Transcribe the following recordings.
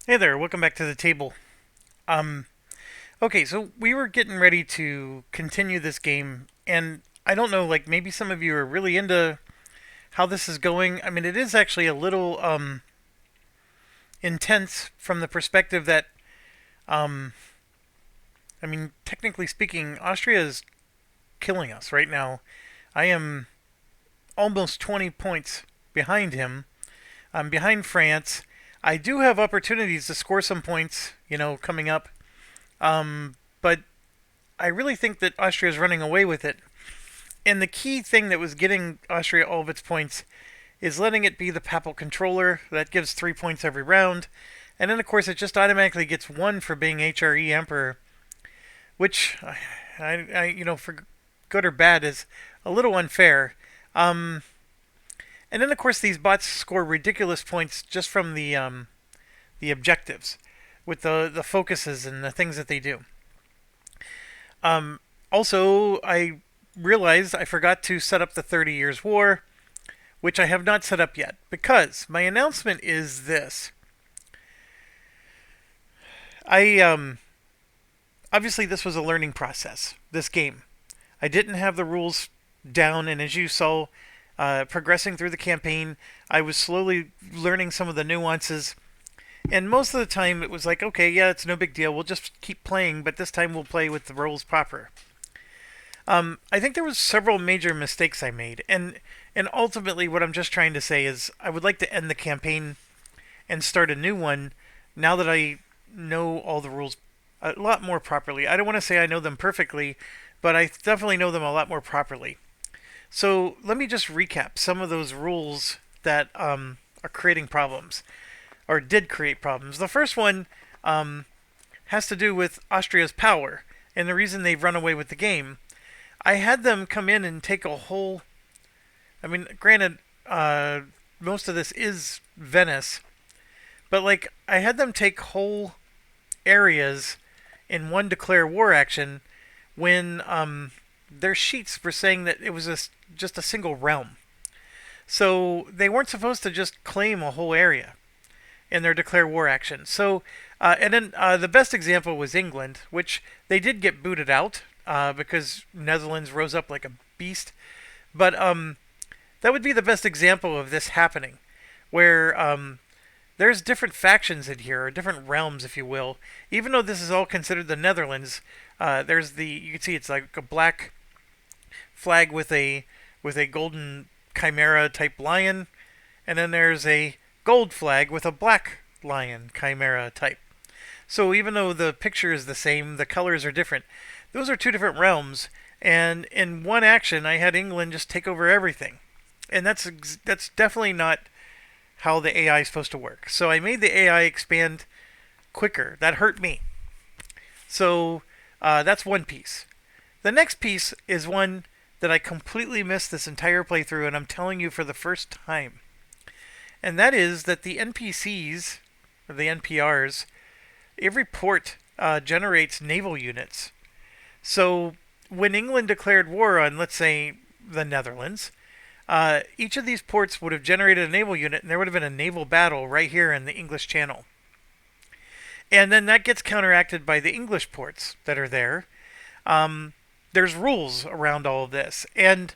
Hey there, welcome back to the table. Um, okay, so we were getting ready to continue this game, and I don't know, like maybe some of you are really into how this is going. I mean, it is actually a little intense from the perspective that, um, I mean, technically speaking, Austria is killing us right now. I am almost 20 points behind him. I'm behind France. I do have opportunities to score some points, coming up. But I really think that Austria is running away with it. And the key thing that was getting Austria all of its points is letting it be the papal controller. That gives 3 points every round. And then, of course, it just automatically gets one for being HRE Emperor, which, for good or bad, is a little unfair. Um, and then, of course, these bots score ridiculous points just from the objectives, with the focuses and the things that they do. Also, I realized I forgot to set up the 30 Years' War, which I have not set up yet, because my announcement is this. I obviously this was a learning process. This game, I didn't have the rules down, and as you saw, progressing through the campaign, I was slowly learning some of the nuances. And most of the time, it was like, okay, yeah, it's no big deal. We'll just keep playing, but this time we'll play with the rules proper. I think there was several major mistakes I made, and ultimately, what I'm just trying to say is, I would like to end the campaign and start a new one now that I know all the rules a lot more properly. I don't want to say I know them perfectly, but I definitely know them a lot more properly. So let me just recap some of those rules that are creating problems, or did create problems. The first one has to do with Austria's power and the reason they've run away with the game. I had them come in and take a whole. I mean, granted, most of this is Venice, but like I had them take whole areas in one declare war action when their sheets were saying that it was just a single realm. So they weren't supposed to just claim a whole area in their declare war action. So, and then the best example was England, which they did get booted out because Netherlands rose up like a beast. But that would be the best example of this happening, where there's different factions in here, or different realms, if you will. Even though this is all considered the Netherlands, there's you can see it's like a black flag with a golden chimera type lion, and then there's a gold flag with a black lion chimera type. So even though the picture is the same, the colors are different. Those are two different realms, and in one action, I had England just take over everything, and that's definitely not how the AI is supposed to work. So I made the AI expand quicker. That hurt me. So that's one piece. The next piece is one that I completely missed this entire playthrough, and I'm telling you for the first time. And that is that the NPCs, or the NPRs, every port generates naval units. So when England declared war on, let's say, the Netherlands, each of these ports would have generated a naval unit, and there would have been a naval battle right here in the English Channel. And then that gets counteracted by the English ports that are there. There's rules around all of this, and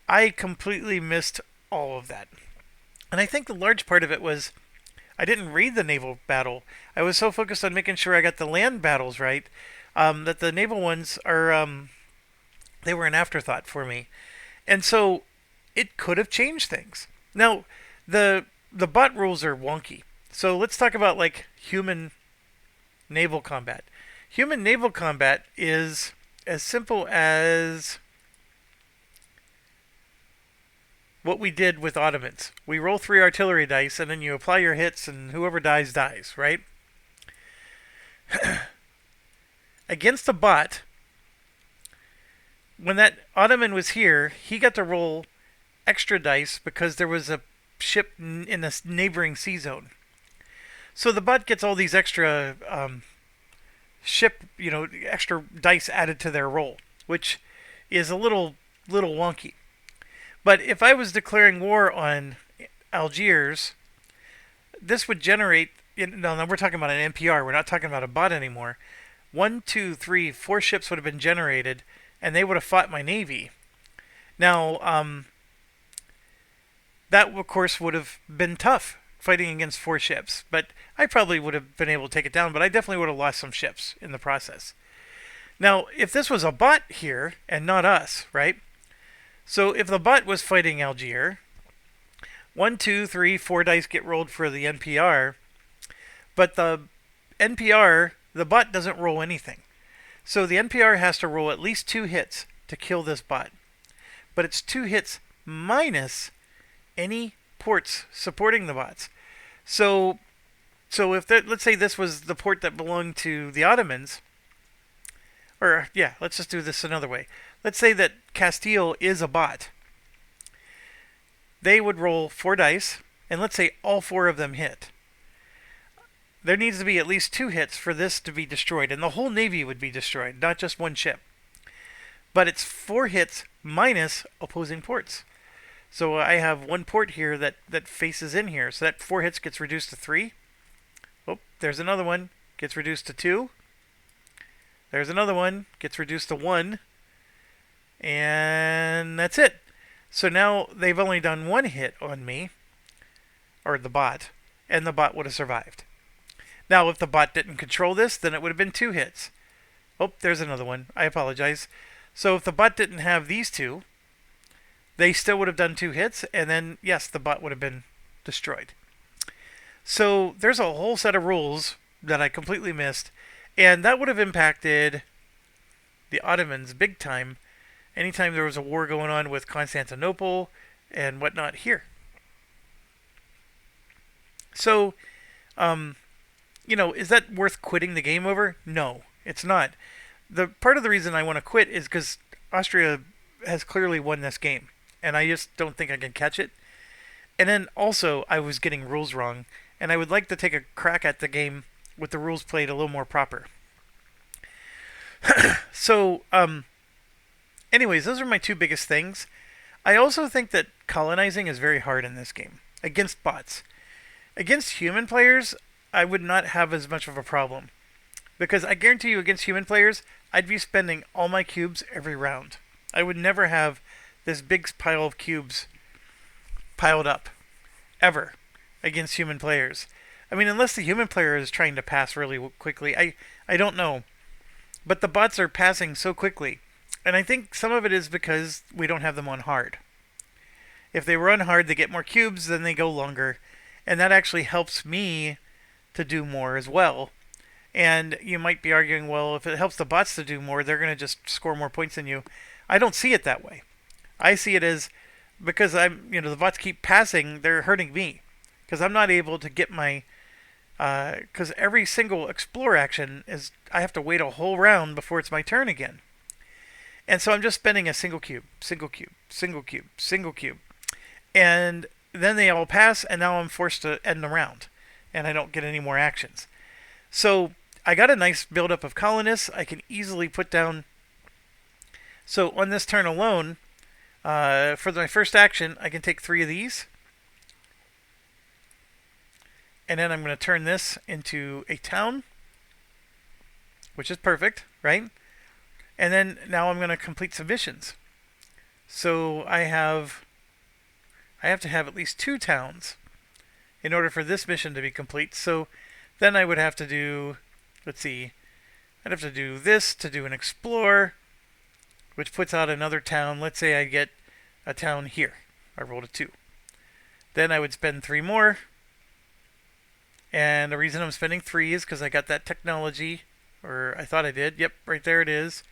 I completely missed all of that. And I think the large part of it was I didn't read the naval battle. I was so focused on making sure I got the land battles right that the naval ones are they were an afterthought for me, and so it could have changed things. Now, the bot rules are wonky. So let's talk about like human naval combat. Human naval combat is as simple as what we did with Ottomans. We roll 3 artillery dice, and then you apply your hits, and whoever dies, dies, right? Against a bot, when that Ottoman was here, he got to roll extra dice because there was a ship in a neighboring sea zone. So the bot gets all these extra extra dice added to their roll, which is a little wonky. But if I was declaring war on Algiers, this would generate no, we're talking about an NPR. We're not talking about a bot anymore. One, two, three, four ships would have been generated, and they would have fought my navy. Now, that of course would have been tough fighting against four ships, but I probably would have been able to take it down. But I definitely would have lost some ships in the process. Now, if this was a bot here and not us, right? So if the bot was fighting Algiers, one, two, three, four dice get rolled for the NPR, but the NPR, the bot doesn't roll anything. So the NPR has to roll at least 2 hits to kill this bot. But it's 2 hits minus any ports supporting the bots. So if let's say this was the port that belonged to the Ottomans, or yeah, let's just do this another way. Let's say that Castile is a bot. They would roll 4 dice, and let's say all 4 of them hit. There needs to be at least 2 hits for this to be destroyed, and the whole navy would be destroyed, not just one ship. But it's 4 hits minus opposing ports. So I have 1 port here that faces in here, so that 4 hits gets reduced to 3. Oh, there's another one, gets reduced to 2. There's another one, gets reduced to 1. And that's it. So now they've only done 1 hit on me, or the bot, and the bot would have survived. Now, if the bot didn't control this, then it would have been 2 hits. Oh, there's another one. I apologize. So if the bot didn't have these 2, they still would have done 2 hits, and then, yes, the bot would have been destroyed. So there's a whole set of rules that I completely missed, and that would have impacted the Ottomans big time anytime there was a war going on with Constantinople and whatnot here. So, is that worth quitting the game over? No, it's not. The part of the reason I want to quit is because Austria has clearly won this game, and I just don't think I can catch it. And then also, I was getting rules wrong, and I would like to take a crack at the game with the rules played a little more proper. So, anyways, those are my 2 biggest things. I also think that colonizing is very hard in this game against bots. Against human players, I would not have as much of a problem. Because I guarantee you, against human players, I'd be spending all my cubes every round. I would never have this big pile of cubes piled up, ever, against human players. I mean, unless the human player is trying to pass really quickly, I don't know. But the bots are passing so quickly. And I think some of it is because we don't have them on hard. If they run hard, they get more cubes, then they go longer. And that actually helps me to do more as well. And you might be arguing, well, if it helps the bots to do more, they're going to just score more points than you. I don't see it that way. I see it as, because the bots keep passing, they're hurting me. Because I'm not able to get my, because every single explore action is, I have to wait a whole round before it's my turn again. And so I'm just spending a single cube, single cube, single cube, single cube. And then they all pass, and now I'm forced to end the round. And I don't get any more actions. So I got a nice buildup of colonists. I can easily put down. So on this turn alone, for my first action, I can take 3 of these. And then I'm going to turn this into a town, which is perfect, right? And then now I'm going to complete some missions. So I have to have at least 2 towns in order for this mission to be complete. So then I would have to do, let's see, I'd have to do this to do an explore, which puts out another town. Let's say I get a town here. I rolled a 2. Then I would spend 3 more. And the reason I'm spending 3 is because I got that technology, or I thought I did. Yep, right there it is.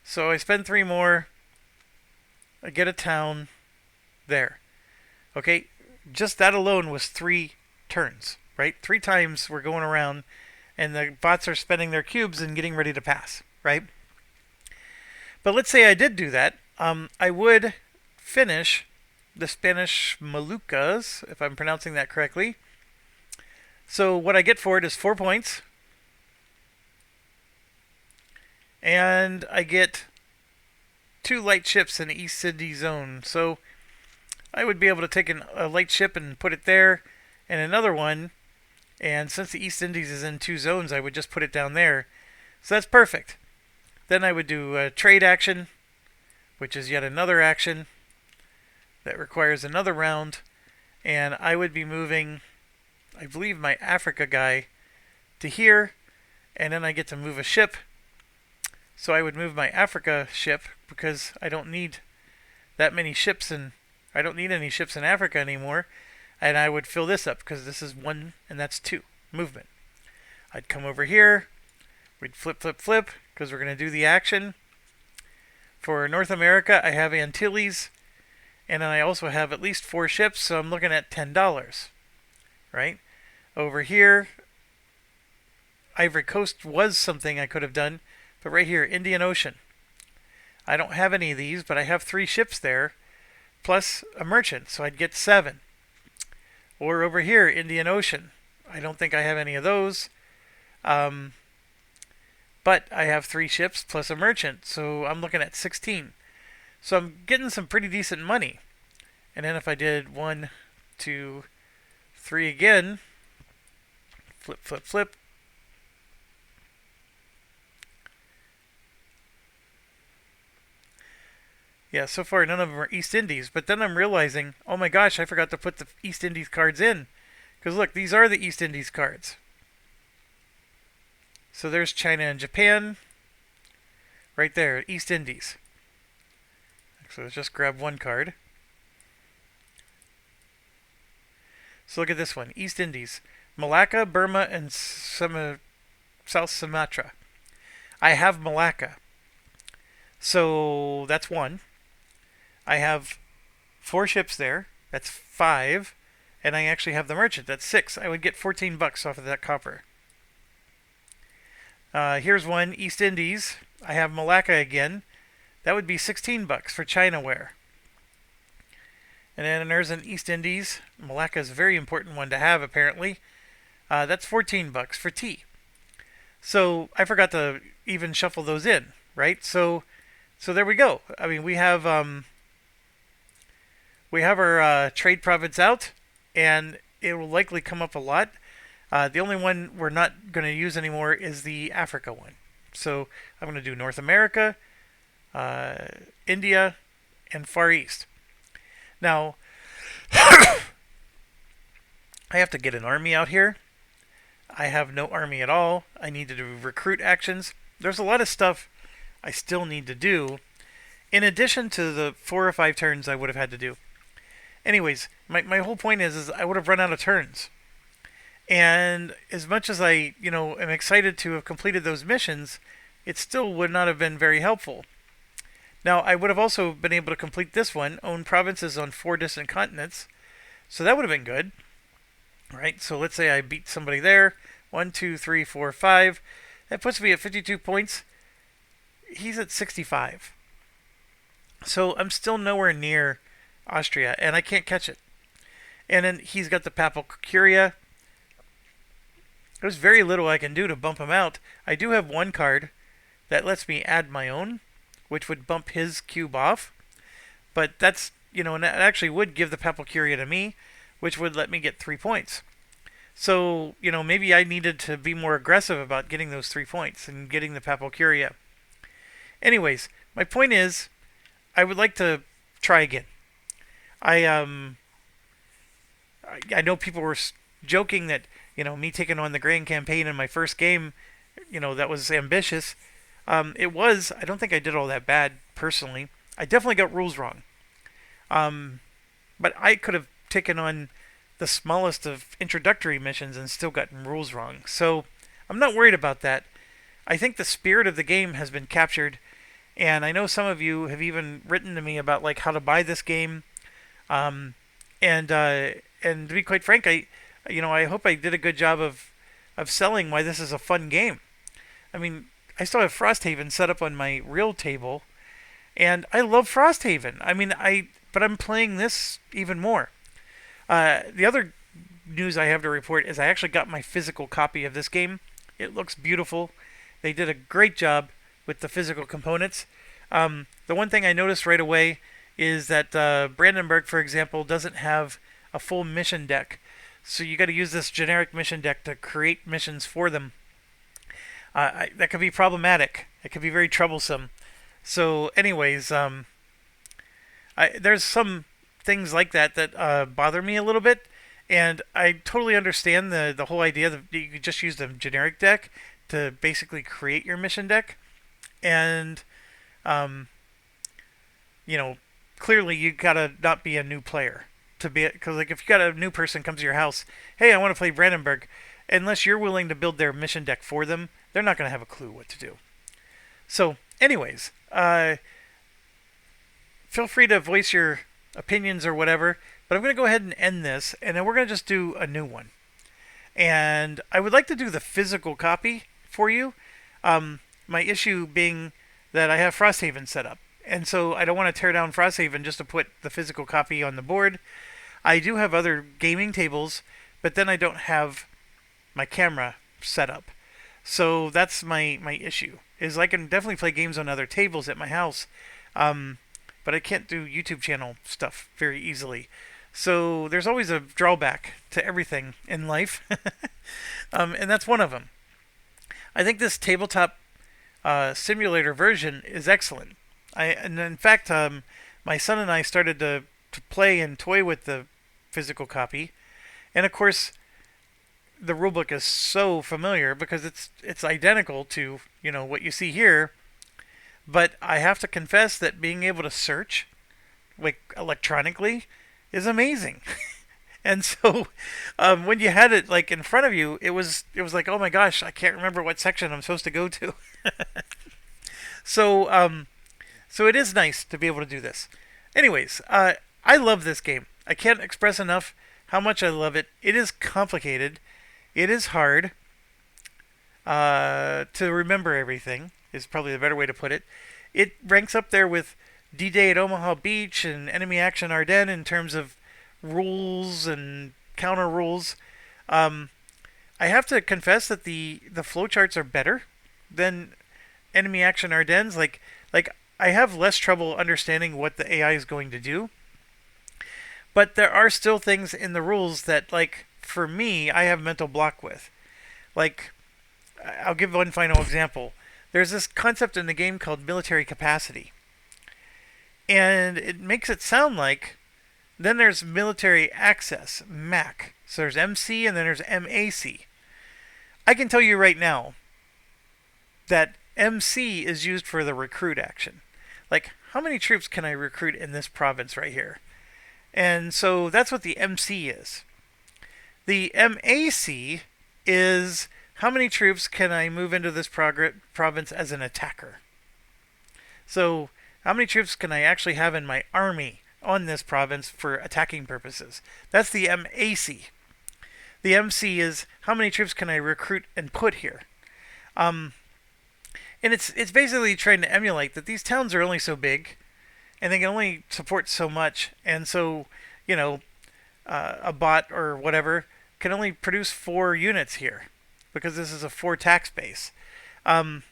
So I spend 3 more. I get a town there. Okay, just that alone was 3 turns, right? 3 times we're going around, and the bots are spending their cubes and getting ready to pass, right? But let's say I did do that. I would finish the Spanish Moluccas, if I'm pronouncing that correctly. So what I get for it is 4 points. And I get 2 light ships in the East Indies zone. So I would be able to take a light ship and put it there, and another one And since the East Indies is in 2 zones, I would just put it down there. So that's perfect. Then I would do a trade action, which is yet another action that requires another round. And I would be moving, I believe, my Africa guy to here. And then I get to move a ship. So I would move my Africa ship because I don't need that many ships, and I don't need any ships in Africa anymore. And I would fill this up because this is 1 and that's 2 movement. I'd come over here. We'd flip, flip, flip because we're going to do the action. For North America, I have Antilles, and then I also have at least 4 ships, so I'm looking at $10, right? Over here, Ivory Coast was something I could have done, but right here, Indian Ocean. I don't have any of these, but I have 3 ships there, plus a merchant, so I'd get 7. Or over here, Indian Ocean. I don't think I have any of those. But I have 3 ships plus a merchant, so I'm looking at 16. So I'm getting some pretty decent money. And then if I did 1, 2, 3 again, flip, flip, flip. Yeah, so far none of them are East Indies. But then I'm realizing, oh my gosh, I forgot to put the East Indies cards in. Because look, these are the East Indies cards. So there's China and Japan. Right there, East Indies. So let's just grab 1 card. So look at this one, East Indies. Malacca, Burma, and South Sumatra. I have Malacca. So that's 1. I have 4 ships there. That's 5. And I actually have the merchant. That's 6. I would get $14 off of that copper. Here's 1, East Indies. I have Malacca again. That would be $16 for China ware. And then there's an East Indies. Malacca is a very important one to have, apparently. That's $14 for tea. So I forgot to even shuffle those in, right? So there we go. I mean, we have our trade province out, and it will likely come up a lot. The only one we're not going to use anymore is the Africa one. So I'm going to do North America, India, and Far East. Now, I have to get an army out here. I have no army at all. I need to do recruit actions. There's a lot of stuff I still need to do, in addition to the 4 or 5 turns I would have had to do. Anyways, my whole point is I would have run out of turns. And as much as I, am excited to have completed those missions, it still would not have been very helpful. Now, I would have also been able to complete this one, own provinces on 4 distant continents. So that would have been good. Right? So let's say I beat somebody there. 1, 2, 3, 4, 5. That puts me at 52 points. He's at 65. So I'm still nowhere near Austria, and I can't catch it. And then he's got the Papal Curia. There's very little I can do to bump him out. I do have 1 card that lets me add my own, which would bump his cube off. But that's, and that actually would give the Papal Curia to me, which would let me get 3 points. So, maybe I needed to be more aggressive about getting those 3 points and getting the Papal Curia. Anyways, my point is, I would like to try again. I know people were joking that, me taking on the Grand Campaign in my first game, that was ambitious. It was. I don't think I did all that bad, personally. I definitely got rules wrong. But I could have taken on the smallest of introductory missions and still gotten rules wrong. So I'm not worried about that. I think the spirit of the game has been captured, and I know some of you have even written to me about like how to buy this game. And to be quite frank, I hope I did a good job of selling why this is a fun game. I mean, I still have Frosthaven set up on my real table, and I love Frosthaven. I mean, but I'm playing this even more. The other news I have to report is I actually got my physical copy of this game. It looks beautiful. They did a great job with the physical components. The one thing I noticed right away is that Brandenburg, for example, doesn't have a full mission deck. So you got to use this generic mission deck to create missions for them. That could be problematic. It could be very troublesome. So, anyways, there's some things like that that bother me a little bit, and I totally understand the whole idea that you could just use the generic deck to basically create your mission deck, and um, you know, clearly you gotta not be a new player to be, because like if you got a new person comes to your house, hey, I want to play Brandenburg, unless you're willing to build their mission deck for them, they're not gonna have a clue what to do. So, anyways, feel free to voice your opinions or whatever, but I'm gonna go ahead and end this, and then we're gonna just do a new one. And I would like to do the physical copy for you. My issue being that I have Frosthaven set up, and so I don't want to tear down Frosthaven just to put the physical copy on the board. I do have other gaming tables, but then I don't have my camera set up. So that's my issue. Is I can definitely play games on other tables at my house, but I can't do YouTube channel stuff very easily. So there's always a drawback to everything in life, and that's one of them. I think this tabletop simulator version is excellent. And in fact, my son and I started to play and toy with the physical copy, and of course, the rulebook is so familiar because it's identical to what you see here. But I have to confess that being able to search like electronically is amazing. And so when you had it like in front of you, it was like, oh my gosh, I can't remember what section I'm supposed to go to. So so it is nice to be able to do this. Anyways, I love this game. I can't express enough how much I love it. It is complicated. It is hard to remember everything, is probably the better way to put it. It ranks up there with D-Day at Omaha Beach and Enemy Action Ardennes in terms of rules and counter rules. I have to confess that the flowcharts are better than Enemy Action Ardennes. Like I have less trouble understanding what the AI is going to do, but there are still things in the rules that, like, for me, I have mental block with. Like, I'll give one final example. There's this concept in the game called military capacity, and it makes it sound like then there's military access, MAC. So there's MC and then there's MAC. I can tell you right now that MC is used for the recruit action. Like, how many troops can I recruit in this province right here? And so that's what the MC is. The MAC is how many troops can I move into this province as an attacker? So how many troops can I actually have in my army on this province for attacking purposes? That's the MAC. The MC is how many troops can I recruit and put here? And it's basically trying to emulate that these towns are only so big, and they can only support so much, and so a bot or whatever can only produce 4 units here because this is a 4 tax base. And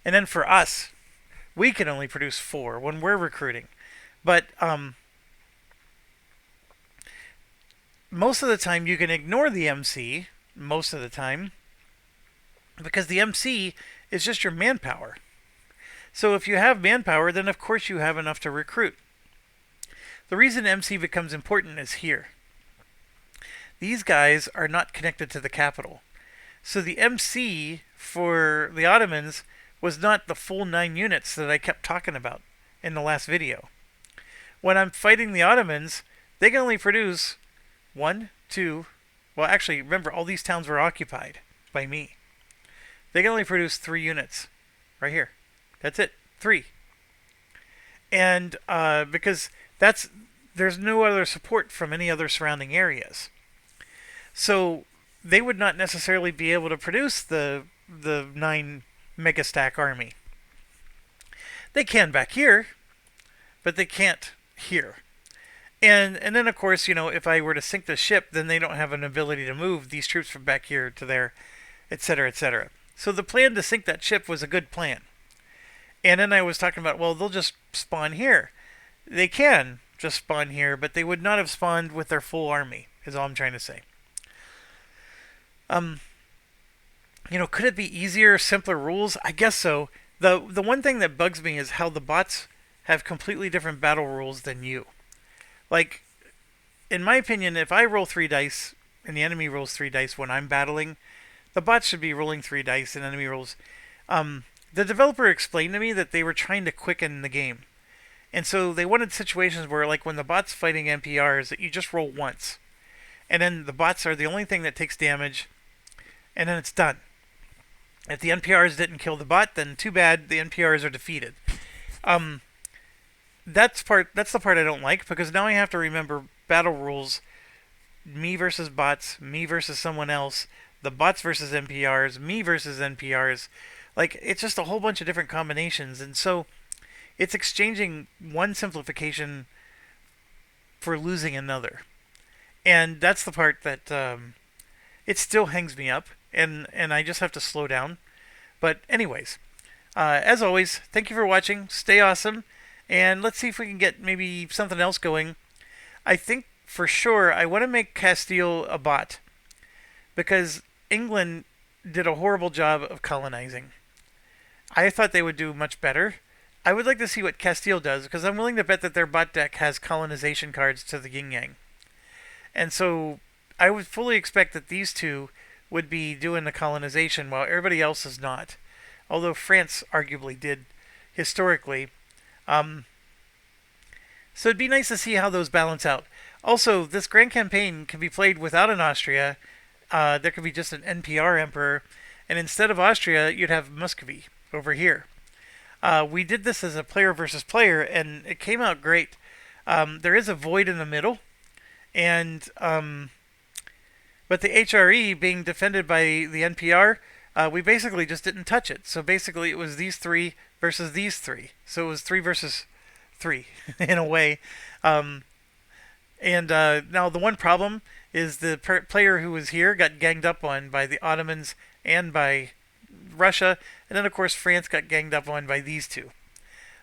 then for us, we can only produce 4 when we're recruiting. But most of the time you can ignore the MC, most of the time, because the MC is just your manpower. So if you have manpower, then of course you have enough to recruit. The reason MC becomes important is here. These guys are not connected to the capital. So the MC for the Ottomans was not the full 9 units that I kept talking about in the last video. When I'm fighting the Ottomans, they can only produce 1, 2... Well, actually, remember, all these towns were occupied by me. They can only produce 3 units. Right here. That's it. 3. And because there's no other support from any other surrounding areas. So they would not necessarily be able to produce the 9 megastack army. They can back here, but they can't here. And then of course, if I were to sink the ship, then they don't have an ability to move these troops from back here to there, etc., etc. So the plan to sink that ship was a good plan. And then I was talking about, well, they'll just spawn here. They can just spawn here, but they would not have spawned with their full army. is all I'm trying to say. Um, could it be easier, simpler rules? I guess so. The one thing that bugs me is how the bots have completely different battle rules than you. Like, in my opinion, if I roll 3 dice and the enemy rolls 3 dice when I'm battling, the bot should be rolling 3 dice and enemy rolls. The developer explained to me that they were trying to quicken the game. And so they wanted situations where, like, when the bot's fighting NPRs, that you just roll once. And then the bots are the only thing that takes damage, and then it's done. If the NPRs didn't kill the bot, then too bad, the NPRs are defeated. Um, that's the part I don't like, because now I have to remember battle rules, me versus bots, me versus someone else, the bots versus NPRs, me versus NPRs. Like, it's just a whole bunch of different combinations, and so it's exchanging one simplification for losing another. And that's the part that it still hangs me up, and I just have to slow down. But anyways, as always, thank you for watching. Stay awesome, and let's see if we can get maybe something else going. I think for sure I want to make Castile a bot, because England did a horrible job of colonizing. I thought they would do much better. I would like to see what Castile does, because I'm willing to bet that their bot deck has colonization cards to the yin yang. And so I would fully expect that these two would be doing the colonization while everybody else is not. Although France arguably did historically. Um, so it'd be nice to see how those balance out. Also, this grand campaign can be played without an Austria. There could be just an NPR emperor. And instead of Austria, you'd have Muscovy over here. We did this as a player versus player, and it came out great. There is a void in the middle, and but the HRE being defended by the NPR, we basically just didn't touch it. So basically, it was these three versus these three. So it was 3 versus 3 in a way. And now the one problem is the player who was here got ganged up on by the Ottomans and by Russia, and then of course France got ganged up on by these two.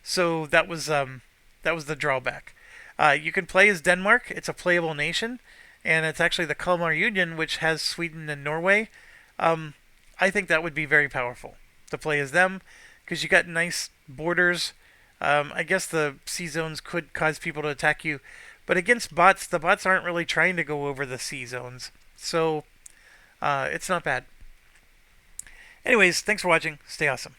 So that was the drawback. You can play as Denmark; it's a playable nation, and it's actually the Kalmar Union, which has Sweden and Norway. I think that would be very powerful to play as them, because you got nice borders. I guess the sea zones could cause people to attack you, but against bots, the bots aren't really trying to go over the sea zones, so it's not bad. Anyways, thanks for watching. Stay awesome.